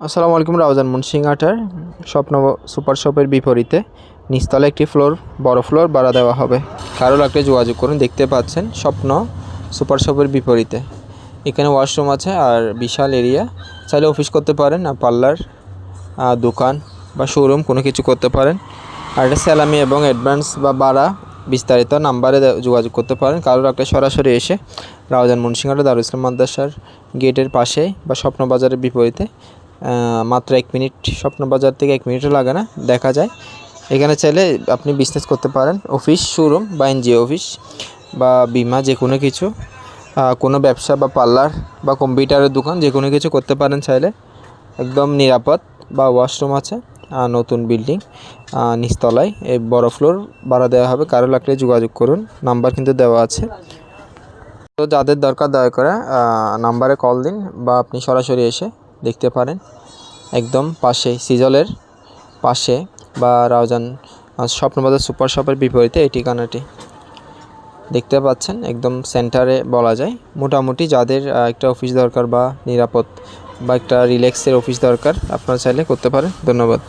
আসসালামু আলাইকুম। রাউজান মুন্সিংহাটার স্বপ্ন সুপার শপের বিপরীতে নিচতলা একটি বড় ফ্লোর ভাড়া দেওয়া হবে। কারো লাগলে যোগাযোগ করুন। দেখতে পাচ্ছেন স্বপ্ন সুপার শপের বিপরীতে এখানে ওয়াশরুম আছে আর বিশাল এরিয়া। চাইলে অফিস করতে পারেন, পার্লার, দোকান বা শোরুম কোনো কিছু করতে পারেন। আর এটা স্যালামি এবং অ্যাডভান্স বা ভাড়া বিস্তারিত নাম্বারে যোগাযোগ করতে পারেন। কারো লাগলে সরাসরি এসে রাউজান মুন্সিংহাটা দারুল ইসলাম মাদ্রাসার গেটের পাশে বা স্বপ্ন বাজারের বিপরীতে মাত্র 1 মিনিট, স্বপ্নবাজার থেকে 1 মিনিটও লাগে না, দেখা যায়। এখানে চাইলে আপনি বিজনেস করতে পারেন, অফিস, শোরুম বা এনজিও অফিস বা বিমা, যে কোনো কিছু, কোনো ব্যবসা বা পার্লার বা কম্পিউটারের দোকান, যে কোনো কিছু করতে পারেন চাইলে। একদম নিরাপদ বা ওয়াশরুম আছে, নতুন বিল্ডিং, নিচতলায় এই বড় ফ্লোর ভাড়া দেওয়া হবে। কারো লাগলে যোগাযোগ করুন, নাম্বার কিন্তু দেওয়া আছে। তো যাদের দরকার দয়া করে নাম্বারে কল দিন বা আপনি সরাসরি এসে দেখতে পারেন। একদম পাশে সিজলের পাশে বা রাউজান স্বপ্নবাজার সুপার শপের বিপরীতে এই ঠিকানাটি দেখতে পাচ্ছেন। একদম সেন্টারে বলা যায়। মোটামুটি যাদের একটা অফিস দরকার বা নিরাপদ বা একটা রিল্যাক্সের অফিস দরকার, আপনারা চাইলে করতে পারেন। ধন্যবাদ।